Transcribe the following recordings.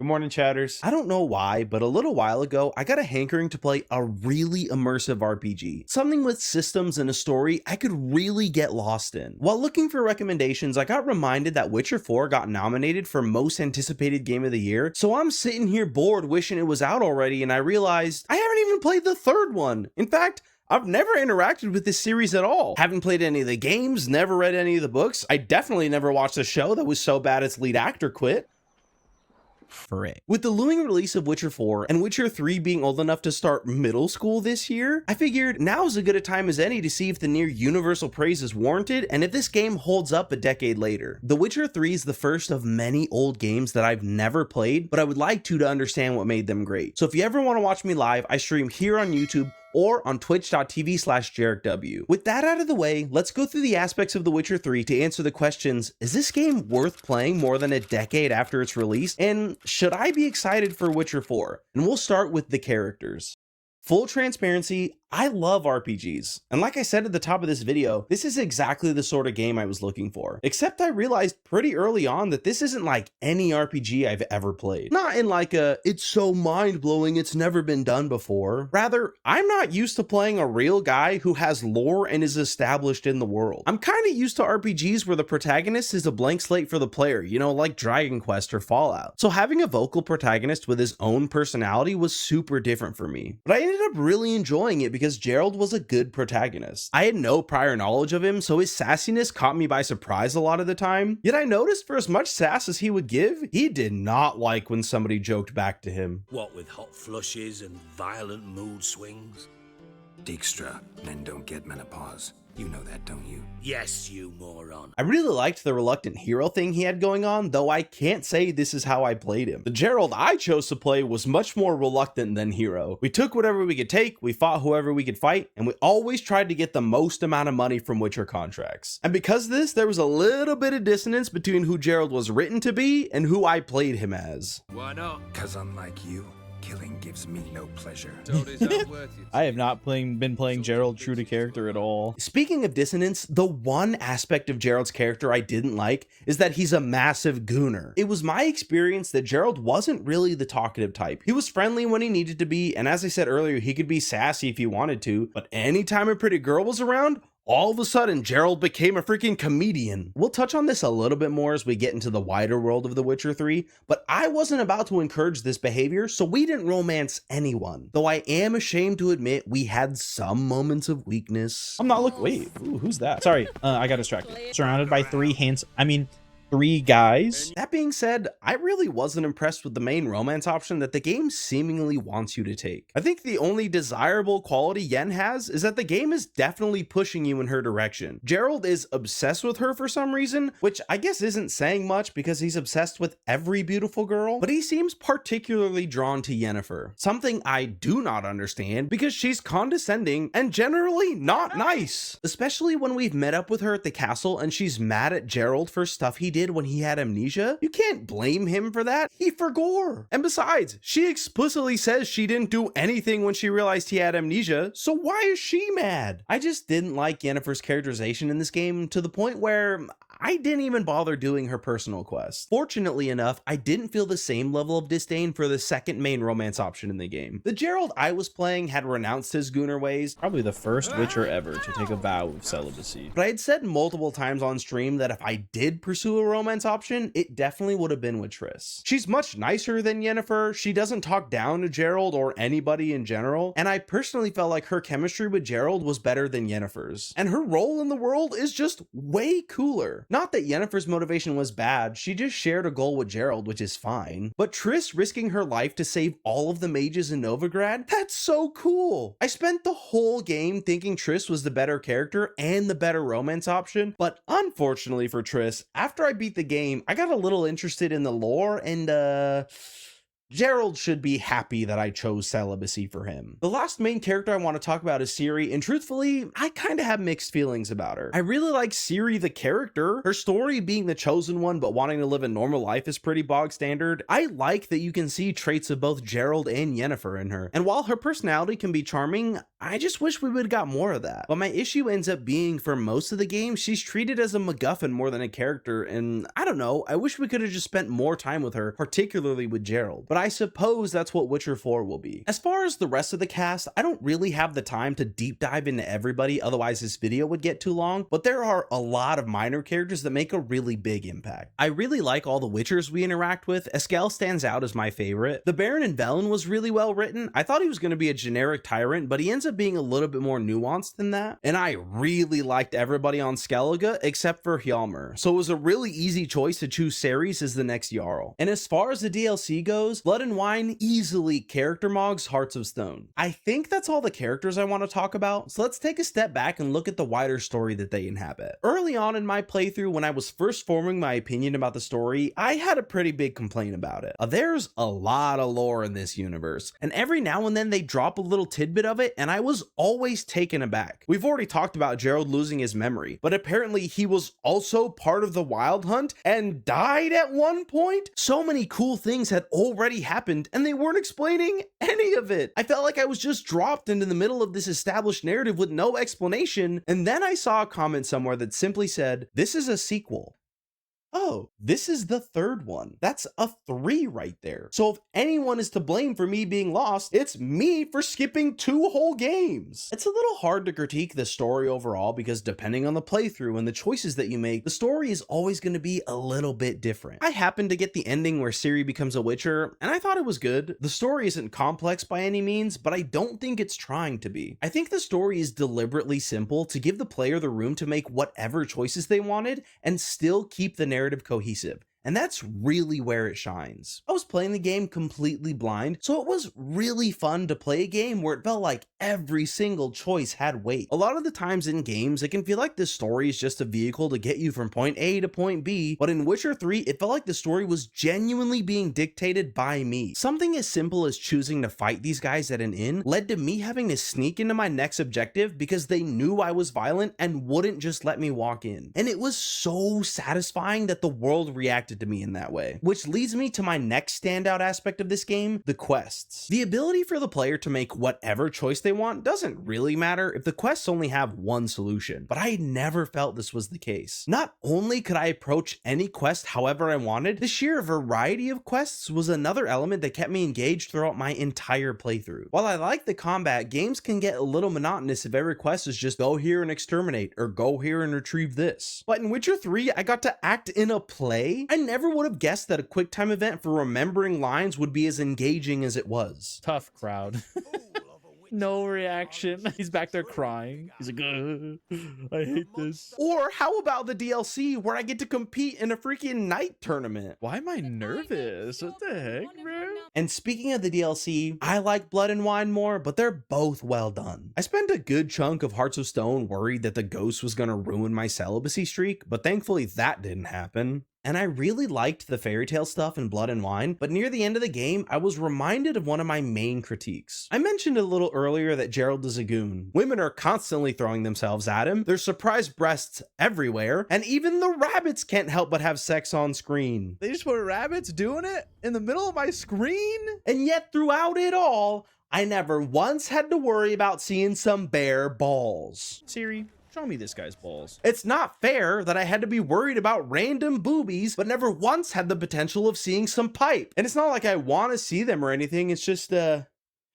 Good morning, chatters. I don't know why, but a little while ago, I got a hankering to play a really immersive RPG. Something with systems and a story I could really get lost in. While looking for recommendations, I got reminded that Witcher 4 got nominated for Most Anticipated Game of the Year, so I'm sitting here bored wishing it was out already, and I realized I haven't even played the third one. In fact, I've never interacted with this series at all. Haven't played any of the games, never read any of the books. I definitely never watched a show that was so bad its lead actor quit. Frick. With the looming release of Witcher 4 and Witcher 3 being old enough to start middle school this year, I figured now is as good a time as any to see if the near universal praise is warranted and if this game holds up a decade later. The Witcher 3 is the first of many old games that I've never played, but I would like to understand what made them great. So if you ever want to watch me live, I stream here on YouTube or on twitch.tv/JerrickW. With that out of the way, let's go through the aspects of The Witcher 3 to answer the questions, is this game worth playing more than a decade after its release? And should I be excited for Witcher 4? And we'll start with the characters. Full transparency, I love RPGs, and like I said at the top of this video, this is exactly the sort of game I was looking for. Except I realized pretty early on that this isn't like any RPG I've ever played. Not in like a, it's so mind-blowing it's never been done before. Rather, I'm not used to playing a real guy who has lore and is established in the world. I'm kind of used to RPGs where the protagonist is a blank slate for the player, you know, like Dragon Quest or Fallout. So having a vocal protagonist with his own personality was super different for me. But I ended up really enjoying it because Geralt was a good protagonist. I had no prior knowledge of him, so his sassiness caught me by surprise a lot of the time. Yet I noticed for as much sass as he would give, he did not like when somebody joked back to him. What with hot flushes and violent mood swings? Dijkstra, men don't get menopause. You know that, don't you? Yes, you moron. I really liked the reluctant hero thing he had going on, though I can't say this is how I played him. The Geralt I chose to play was much more reluctant than hero. We took whatever we could take, we fought whoever we could fight, and we always tried to get the most amount of money from Witcher contracts. And because of this, there was a little bit of dissonance between who Geralt was written to be and who I played him as. Why not? Cause unlike you, killing gives me no pleasure. I have not been playing Geralt true to character at all. Speaking of dissonance, the one aspect of Geralt's character I didn't like is that he's a massive gooner. It was my experience that Geralt wasn't really the talkative type. He was friendly when he needed to be, and as I said earlier, he could be sassy if he wanted to, but anytime a pretty girl was around, all of a sudden, Geralt became a freaking comedian. We'll touch on this a little bit more as we get into the wider world of The Witcher 3, but I wasn't about to encourage this behavior, so we didn't romance anyone. Though I am ashamed to admit we had some moments of weakness. I'm not looking. Wait, ooh, who's that? Sorry, I got distracted. Surrounded by three guys. That being said, I really wasn't impressed with the main romance option that the game seemingly wants you to take. I think the only desirable quality Yen has is that the game is definitely pushing you in her direction. Geralt is obsessed with her for some reason, which I guess isn't saying much because he's obsessed with every beautiful girl, but he seems particularly drawn to Yennefer, something I do not understand because she's condescending and generally not nice, especially when we've met up with her at the castle and she's mad at Geralt for stuff he did when he had amnesia. You can't blame him for that. He forgore. And besides, she explicitly says she didn't do anything when she realized he had amnesia, so why is she mad? I just didn't like Yennefer's characterization in this game to the point where I didn't even bother doing her personal quest. Fortunately enough, I didn't feel the same level of disdain for the second main romance option in the game. The Geralt I was playing had renounced his gooner ways, Probably the first Witcher ever to take a vow of celibacy. but I had said multiple times on stream that if I did pursue a romance option, it definitely would have been with Triss. She's much nicer than Yennefer, she doesn't talk down to Geralt or anybody in general, and I personally felt like her chemistry with Geralt was better than Yennefer's. And her role in the world is just way cooler. Not that Yennefer's motivation was bad, she just shared a goal with Geralt, which is fine. But Triss risking her life to save all of the mages in Novigrad? That's so cool! I spent the whole game thinking Triss was the better character and the better romance option, but unfortunately for Triss, after I beat the game, I got a little interested in the lore and Gerald should be happy that I chose celibacy for him. The last main character I want to talk about is Ciri, and truthfully, I kind of have mixed feelings about her. I really like Ciri the character. Her story being the chosen one but wanting to live a normal life is pretty bog standard. I like that you can see traits of both Gerald and Yennefer in her, and while her personality can be charming, I just wish we would have got more of that. But my issue ends up being for most of the game, she's treated as a MacGuffin more than a character, and I don't know, I wish we could have just spent more time with her, particularly with Gerald. But I suppose that's what Witcher 4 will be. As far as the rest of the cast, I don't really have the time to deep dive into everybody, otherwise this video would get too long, but there are a lot of minor characters that make a really big impact. I really like all the Witchers we interact with. Eskel stands out as my favorite. The Baron in Velen was really well written. I thought he was going to be a generic tyrant, but he ends up being a little bit more nuanced than that. And I really liked everybody on Skellige except for Hjalmar. So it was a really easy choice to choose Ceres as the next Jarl. And as far as the DLC goes, Blood and Wine easily character mogs Hearts of Stone. I think that's all the characters I want to talk about. So let's take a step back and look at the wider story that they inhabit. Early on in my playthrough, when I was first forming my opinion about the story, I had a pretty big complaint about it. There's a lot of lore in this universe, and every now and then they drop a little tidbit of it, and I was always taken aback. We've already talked about Gerald losing his memory, but apparently he was also part of the Wild Hunt and died at one point. So many cool things had already happened, and they weren't explaining any of it. I felt like I was just dropped into the middle of this established narrative with no explanation, and then I saw a comment somewhere that simply said, "This is a sequel." Oh, this is the third one. That's a 3 right there. So if anyone is to blame for me being lost, it's me for skipping 2 whole games. It's a little hard to critique the story overall because depending on the playthrough and the choices that you make, the story is always going to be a little bit different. I happened to get the ending where Ciri becomes a Witcher, and I thought it was good. The story isn't complex by any means, but I don't think it's trying to be. I think the story is deliberately simple to give the player the room to make whatever choices they wanted and still keep the narrative cohesive. And that's really where it shines. I was playing the game completely blind, so it was really fun to play a game where it felt like every single choice had weight. A lot of the times in games, it can feel like this story is just a vehicle to get you from point A to point B, but in Witcher 3, it felt like the story was genuinely being dictated by me. Something as simple as choosing to fight these guys at an inn led to me having to sneak into my next objective because they knew I was violent and wouldn't just let me walk in. And it was so satisfying that the world reacted to me in that way. Which leads me to my next standout aspect of this game, the quests. The ability for the player to make whatever choice they want doesn't really matter if the quests only have one solution, but I never felt this was the case. Not only could I approach any quest however I wanted, the sheer variety of quests was another element that kept me engaged throughout my entire playthrough. While I like the combat, games can get a little monotonous if every quest is just go here and exterminate or go here and retrieve this. But in Witcher 3, I got to act in a play. I never would have guessed that a quick time event for remembering lines would be as engaging as it was. Tough crowd. No reaction. He's back there crying. He's like, I hate this. Or how about the DLC where I get to compete in a freaking night tournament? Why am I nervous? What the heck, bro? And speaking of the DLC, I like Blood and Wine more, but they're both well done. I spent a good chunk of Hearts of Stone worried that the ghost was gonna ruin my celibacy streak, but thankfully that didn't happen. And I really liked the fairy tale stuff in Blood and Wine, but near the end of the game, I was reminded of one of my main critiques. I mentioned a little earlier that Gerald is a goon. Women are constantly throwing themselves at him, there's surprise breasts everywhere, and even the rabbits can't help but have sex on screen. They just put rabbits doing it in the middle of my screen? And yet throughout it all, I never once had to worry about seeing some bare balls. Ciri, show me this guy's balls. It's not fair that I had to be worried about random boobies, but never once had the potential of seeing some pipe. And it's not like I want to see them or anything, it's just,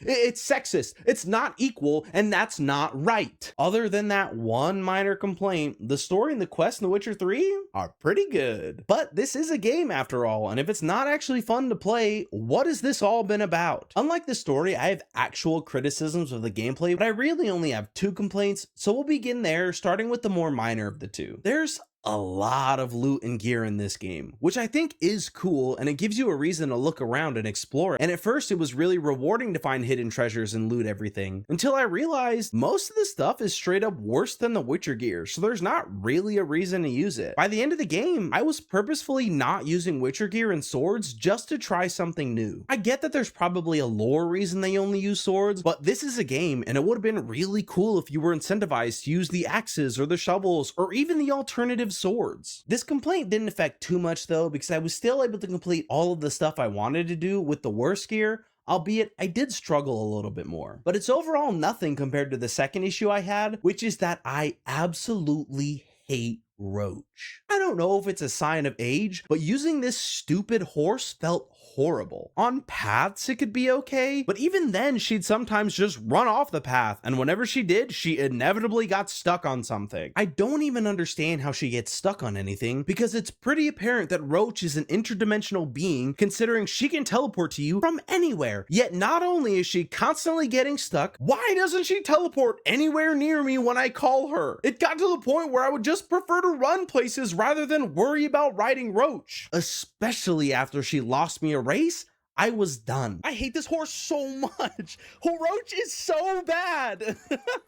it's sexist, it's not equal, and that's not right. Other than that one minor complaint, the story and the quest in The Witcher 3 are pretty good. But this is a game after all, and if it's not actually fun to play, what has this all been about? Unlike the story, I have actual criticisms of the gameplay, but I really only have 2 complaints, so we'll begin there, starting with the more minor of the 2. There's a lot of loot and gear in this game, which I think is cool, and it gives you a reason to look around and explore. And at first it was really rewarding to find hidden treasures and loot everything, until I realized most of the stuff is straight up worse than the Witcher gear, so there's not really a reason to use it. By the end of the game, I was purposefully not using Witcher gear and swords just to try something new. I get that there's probably a lore reason they only use swords, but this is a game, and it would have been really cool if you were incentivized to use the axes or the shovels or even the alternative swords. This complaint didn't affect too much though, because I was still able to complete all of the stuff I wanted to do with the worse gear albeit I did struggle a little bit more. But it's overall nothing compared to the second issue I had, which is that I absolutely hate Roach. I don't know if it's a sign of age, but using this stupid horse felt horrible. On paths, it could be okay, but even then, she'd sometimes just run off the path, and whenever she did, she inevitably got stuck on something. I don't even understand how she gets stuck on anything, because it's pretty apparent that Roach is an interdimensional being, considering she can teleport to you from anywhere. Yet not only is she constantly getting stuck, why doesn't she teleport anywhere near me when I call her? It got to the point where I would just prefer to run places rather than worry about riding Roach. Especially after she lost me a race, I was done. I hate this horse so much. Roach is so bad.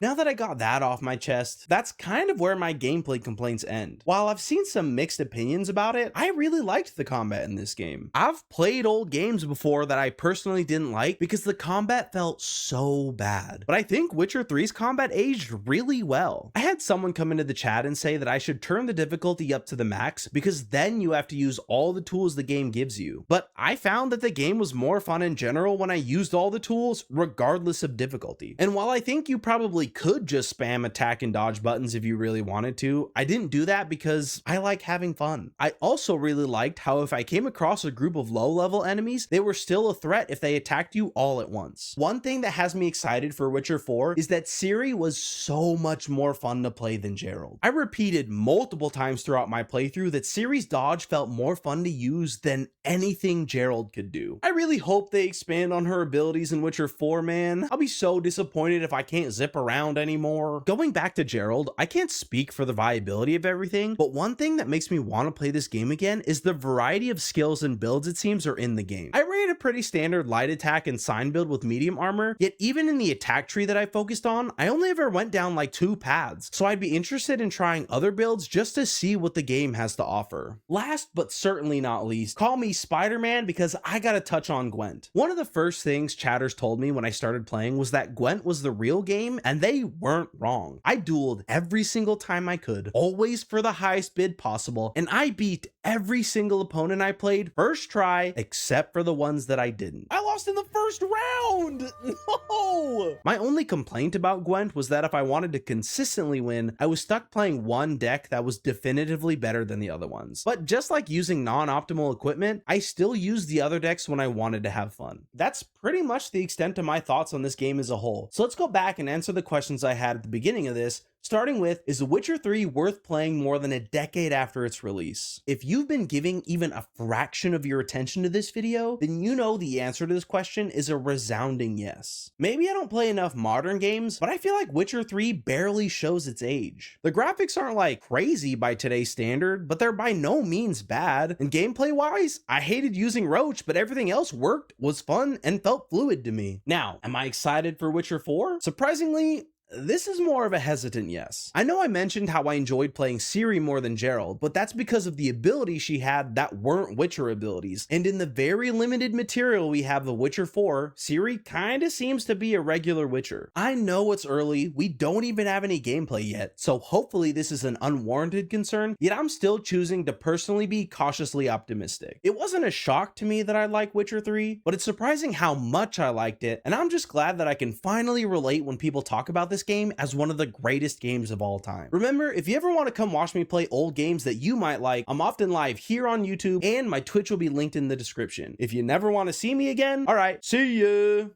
Now that I got that off my chest, that's kind of where my gameplay complaints end. While I've seen some mixed opinions about it, I really liked the combat in this game. I've played old games before that I personally didn't like because the combat felt so bad. But I think Witcher 3's combat aged really well. I had someone come into the chat and say that I should turn the difficulty up to the max because then you have to use all the tools the game gives you. But I found that the game was more fun in general when I used all the tools, regardless of difficulty. And while I think you probably could just spam attack and dodge buttons if you really wanted to, I didn't do that because I like having fun. I also really liked how if I came across a group of low-level enemies, they were still a threat if they attacked you all at once. One thing that has me excited for Witcher 4 is that Ciri was so much more fun to play than Geralt. I repeated multiple times throughout my playthrough that Ciri's dodge felt more fun to use than anything Geralt could do. I really hope they expand on her abilities in Witcher 4, man. I'll be so disappointed if I can't zip around anymore. Going back to Gerald, I can't speak for the viability of everything, but one thing that makes me want to play this game again is the variety of skills and builds it seems are in the game. I ran a pretty standard light attack and sign build with medium armor, yet even in the attack tree that I focused on, I only ever went down like 2 paths, so I'd be interested in trying other builds just to see what the game has to offer. Last but certainly not least, call me Spider-Man because I gotta touch on Gwent. One of the first things chatters told me when I started playing was that Gwent was the real game, and they weren't wrong. I dueled every single time I could, always for the highest bid possible, and I beat every single opponent I played first try, except for the ones that I didn't. I lost in the first round! No! My only complaint about Gwent was that if I wanted to consistently win, I was stuck playing one deck that was definitively better than the other ones. But just like using non-optimal equipment, I still used the other decks when I wanted to have fun. That's pretty much the extent of my thoughts on this game as a whole. So let's go back and answer the questions I had at the beginning of this, starting with, is The Witcher 3 worth playing more than a decade after its release? If you've been giving even a fraction of your attention to this video, then you know the answer to this question is a resounding yes. Maybe I don't play enough modern games, but I feel like Witcher 3 barely shows its age. The graphics aren't like crazy by today's standard, but they're by no means bad, and gameplay wise, I hated using Roach, but everything else worked, was fun, and felt fluid to me. Now, am I excited for Witcher 4? Surprisingly, this is more of a hesitant yes. I know I mentioned how I enjoyed playing Ciri more than Gerald, but that's because of the abilities she had that weren't Witcher abilities. And in the very limited material we have of Witcher 4, Ciri kinda seems to be a regular Witcher. I know it's early, we don't even have any gameplay yet, so hopefully this is an unwarranted concern, yet I'm still choosing to personally be cautiously optimistic. It wasn't a shock to me that I like Witcher 3, but it's surprising how much I liked it, and I'm just glad that I can finally relate when people talk about this game as one of the greatest games of all time. Remember, if you ever want to come watch me play old games that you might like, I'm often live here on YouTube, and my Twitch will be linked in the description. If you never want to see me again, alright, see ya!